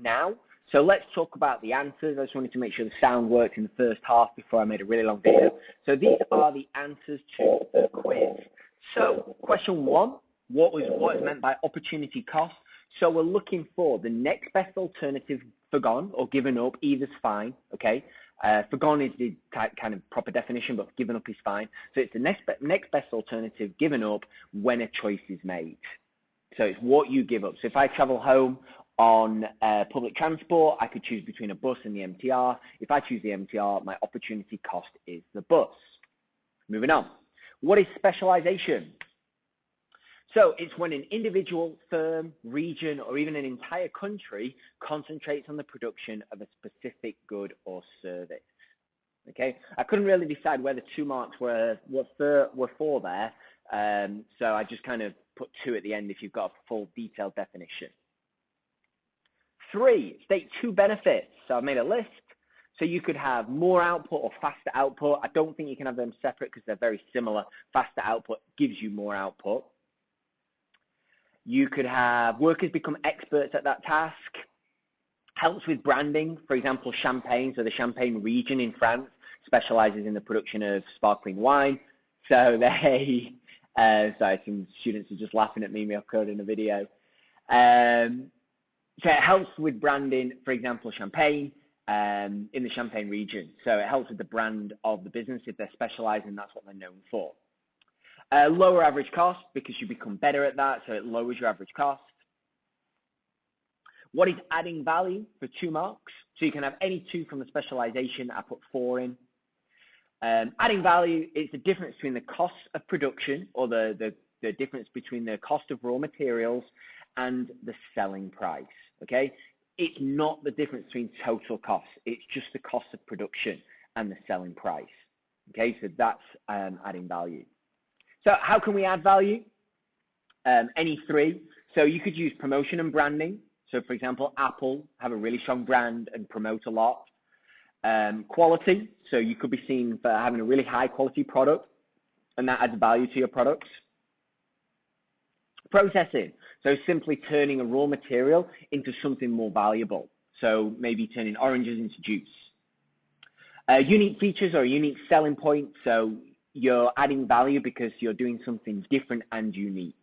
now. So let's talk about the answers. I just wanted to make sure the sound worked in the first half before I made a really long video. So these are the answers to the quiz. So question 1, what is meant by opportunity cost? So we're looking for the next best alternative forgone or given up. Either's fine, okay? Forgone is the kind of proper definition, but given up is fine. So it's the next best alternative given up when a choice is made. So it's what you give up. So if I travel home on public transport, I could choose between a bus and the MTR. If I choose the MTR, my opportunity cost is the bus. Moving on. What is specialization? So it's when an individual, firm, region, or even an entire country concentrates on the production of a specific good or service. Okay, I couldn't really decide where the 2 marks were for there, so I just kind of put 2 at the end if you've got a full detailed definition. 3, state 2 benefits. So I've made a list. So you could have more output or faster output. I don't think you can have them separate because they're very similar. Faster output gives you more output. You could have workers become experts at that task. Helps with branding. For example, Champagne. So the Champagne region in France specializes in the production of sparkling wine. So they, sorry, some students are just laughing at me off code in a video. So it helps with branding, for example, Champagne in the Champagne region. So it helps with the brand of the business. If they're specializing, that's what they're known for. Lower average cost because you become better at that, so it lowers your average cost. What is adding value for 2 marks? So you can have any 2 from the specialization. I put 4 in. Adding value is the difference between the cost of production or the difference between the cost of raw materials and the selling price, okay? It's not the difference between total costs. It's just the cost of production and the selling price, okay? So that's adding value. So how can we add value? Any 3. So you could use promotion and branding. So for example, Apple have a really strong brand and promote a lot. Quality. So you could be seen for having a really high quality product and that adds value to your products. Processing. So simply turning a raw material into something more valuable. So maybe turning oranges into juice. Unique features or unique selling points. So you're adding value because you're doing something different and unique.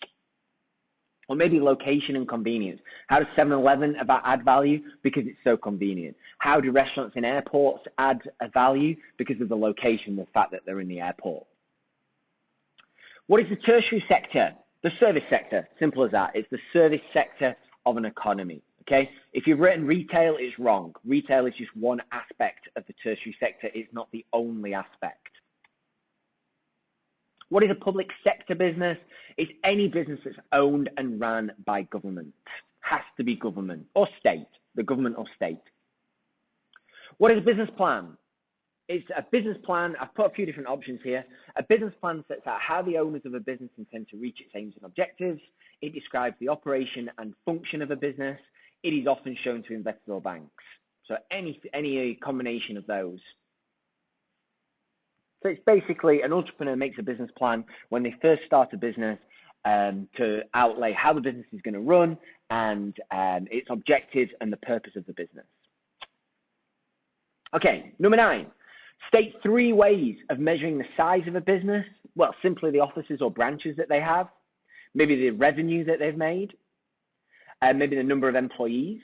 Or maybe location and convenience. How does 7-Eleven add value? Because it's so convenient. How do restaurants and airports add a value? Because of the location, the fact that they're in the airport. What is the tertiary sector? The service sector, simple as that. It's the service sector of an economy, okay? If you've written retail, it's wrong. Retail is just one aspect of the tertiary sector. It's not the only aspect. What is a public sector business? It's any business that's owned and ran by government. Has to be government or state, the government or state. What is a business plan? It's a business plan. I've put a few different options here. A business plan sets out how the owners of a business intend to reach its aims and objectives. It describes the operation and function of a business. It is often shown to investors or banks. So any combination of those. So it's basically an entrepreneur makes a business plan when they first start a business to outlay how the business is going to run and its objectives and the purpose of the business. Okay, number 9. State 3 ways of measuring the size of a business. Well, simply the offices or branches that they have, maybe the revenue that they've made, maybe the number of employees,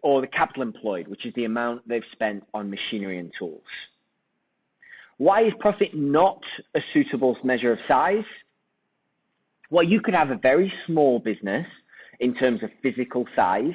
or the capital employed, which is the amount they've spent on machinery and tools. Why is profit not a suitable measure of size? Well, you could have a very small business in terms of physical size,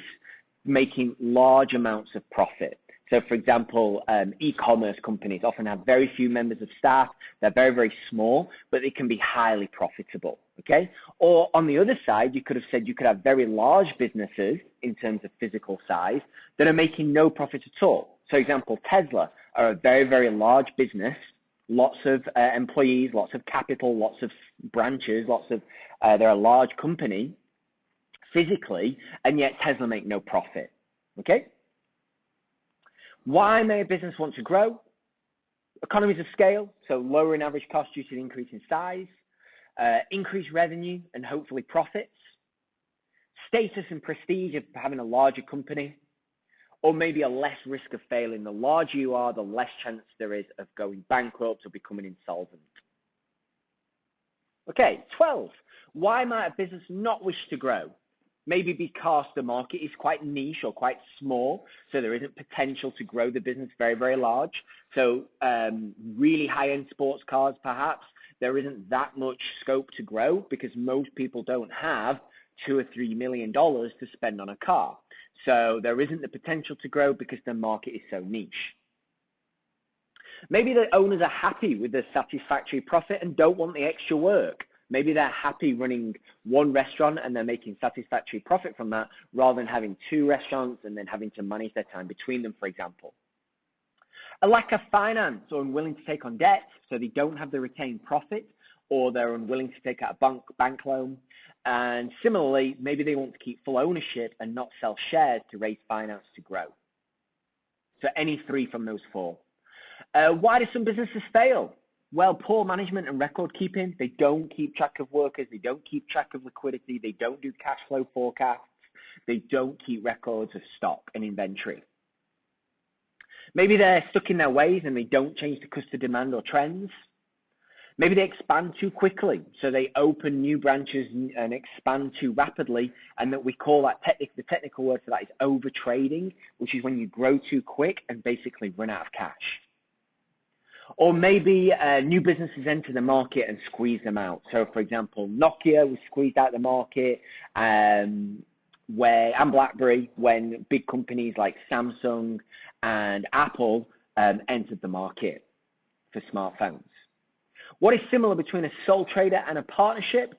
making large amounts of profit. So, for example, e-commerce companies often have very few members of staff. They're very, very small, but they can be highly profitable, okay? Or on the other side, you could have said you could have very large businesses in terms of physical size that are making no profit at all. So, for example, Tesla are a very, very large business, lots of employees, lots of capital, lots of branches, they're a large company physically, and yet Tesla make no profit, okay? Why may a business want to grow? Economies of scale, so lowering average cost due to the increase in size, increased revenue and hopefully profits, Status and prestige of having a larger company, or maybe a less risk of failing. The larger you are, the less chance there is of going bankrupt or becoming insolvent. Okay, 12. Why might a business not wish to grow? Maybe because the market is quite niche or quite small, so there isn't potential to grow the business very, very large. So really high-end sports cars, perhaps, there isn't that much scope to grow because most people don't have $2 or $3 million to spend on a car. So there isn't the potential to grow because the market is so niche. Maybe the owners are happy with the satisfactory profit and don't want the extra work. Maybe they're happy running one restaurant and they're making satisfactory profit from that rather than having two restaurants and then having to manage their time between them, for example. A lack of finance or unwilling to take on debt, so they don't have the retained profit, or they're unwilling to take out a bank loan. And similarly, maybe they want to keep full ownership and not sell shares to raise finance to grow. So any three from those four. Why do some businesses fail? Well, poor management and record keeping. They don't keep track of workers. They don't keep track of liquidity. They don't do cash flow forecasts. They don't keep records of stock and inventory. Maybe they're stuck in their ways and they don't change to customer demand or trends. Maybe they expand too quickly, so they open new branches and expand too rapidly, and that we call that the technical word for that is overtrading, which is when you grow too quick and basically run out of cash. Or maybe new businesses enter the market and squeeze them out. So, for example, Nokia was squeezed out of the market, and BlackBerry when big companies like Samsung and Apple entered the market for smartphones. What is similar between a sole trader and a partnership?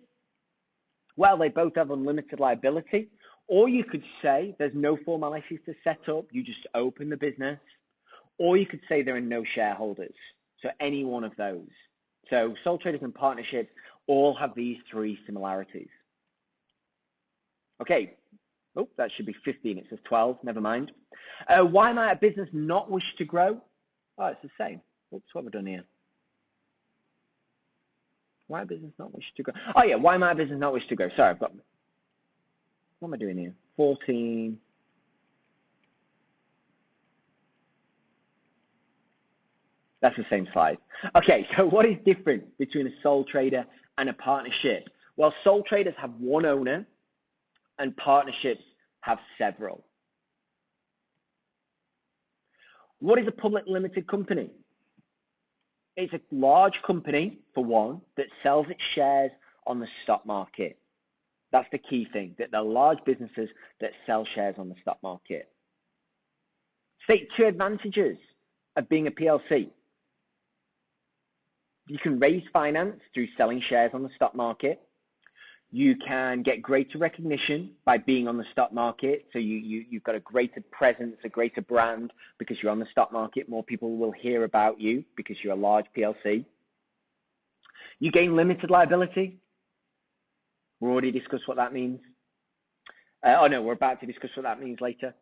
Well, they both have unlimited liability. Or you could say there's no formalities to set up, you just open the business. Or you could say there are no shareholders. So any one of those. So sole traders and partnerships all have these three similarities. Okay. Oh, that should be 15. It says 12. Never mind. Why might a business not wish to grow? Oh, it's the same. Oops, what have I done here? Why a business not wish to grow? Oh, yeah. Why might a business not wish to grow? Sorry, I've got... What am I doing here? 14. That's the same slide. Okay, so what is different between a sole trader and a partnership? Well, sole traders have one owner and partnerships have several. What is a public limited company? It's a large company, for one, that sells its shares on the stock market. That's the key thing, that they're large businesses that sell shares on the stock market. State two advantages of being a PLC. You can raise finance through selling shares on the stock market. You can get greater recognition by being on the stock market. So you've got a greater presence, a greater brand because you're on the stock market. More people will hear about you because you're a large PLC. You gain limited liability. We already discussed what that means. We're about to discuss what that means later.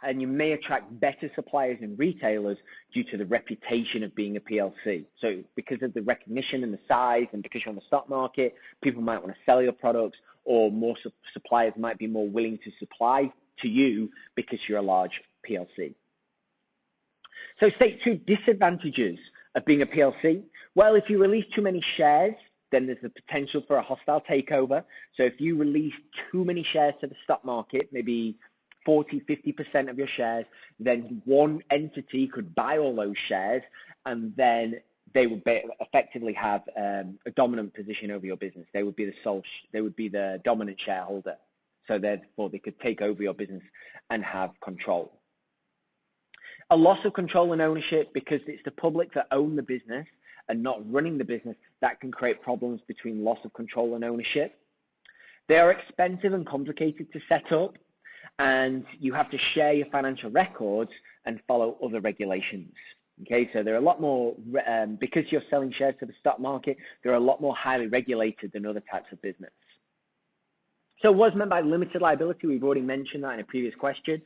And you may attract better suppliers and retailers due to the reputation of being a PLC. So because of the recognition and the size and because you're on the stock market, people might want to sell your products, or more suppliers might be more willing to supply to you because you're a large PLC. So state two disadvantages of being a PLC. Well, if you release too many shares, then there's the potential for a hostile takeover. So if you release too many shares to the stock market, maybe 40-50% of your shares, then one entity could buy all those shares, and then they would effectively have a dominant position over your business. They would be the dominant shareholder. So therefore, they could take over your business and have control. A loss of control and ownership, because it's the public that own the business and not running the business, that can create problems between loss of control and ownership. They are expensive and complicated to set up, and you have to share your financial records and follow other regulations. Okay, so they're a lot more, because you're selling shares to the stock market, they're a lot more highly regulated than other types of business. So what's meant by limited liability? We've already mentioned that in a previous question.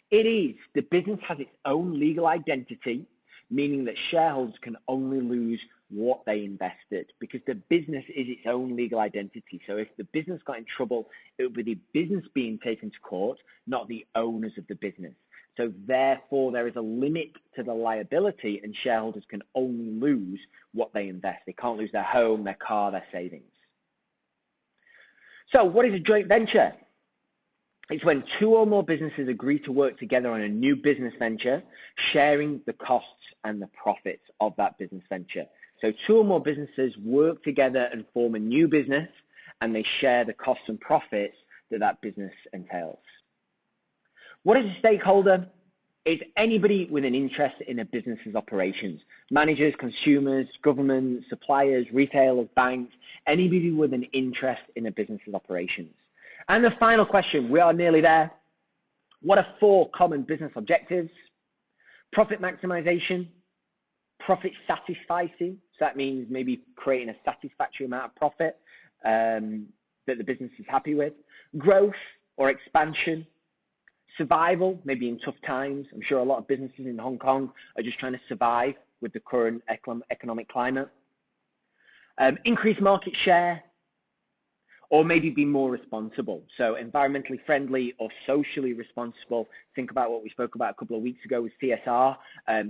It is the business has its own legal identity, meaning that shareholders can only lose what they invested, because the business is its own legal identity. So if the business got in trouble, it would be the business being taken to court, not the owners of the business. So therefore, there is a limit to the liability, and shareholders can only lose what they invest. They can't lose their home, their car, their savings. So what is a joint venture? It's when two or more businesses agree to work together on a new business venture, sharing the costs and the profits of that business venture. So two or more businesses work together and form a new business, and they share the costs and profits that that business entails. What is a stakeholder? It's anybody with an interest in a business's operations. Managers, consumers, government, suppliers, retailers, banks, anybody with an interest in a business's operations. And the final question, we are nearly there. What are 4 common business objectives? Profit maximization, profit satisficing. So that means maybe creating a satisfactory amount of profit that the business is happy with. Growth or expansion. Survival, maybe in tough times. I'm sure a lot of businesses in Hong Kong are just trying to survive with the current economic climate. Increase market share, or maybe be more responsible. So environmentally friendly or socially responsible. Think about what we spoke about a couple of weeks ago with CSR,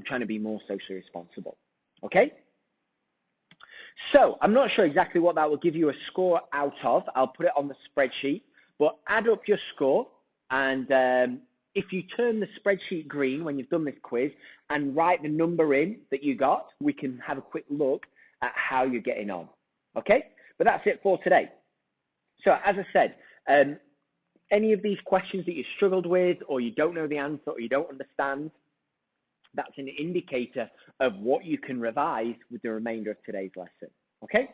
trying to be more socially responsible. Okay? So I'm not sure exactly what that will give you a score out of. I'll put it on the spreadsheet, but add up your score. And if you turn the spreadsheet green when you've done this quiz and write the number in that you got, we can have a quick look at how you're getting on. Okay? But that's it for today. So as I said, any of these questions that you struggled with, or you don't know the answer, or you don't understand, that's an indicator of what you can revise with the remainder of today's lesson. Okay?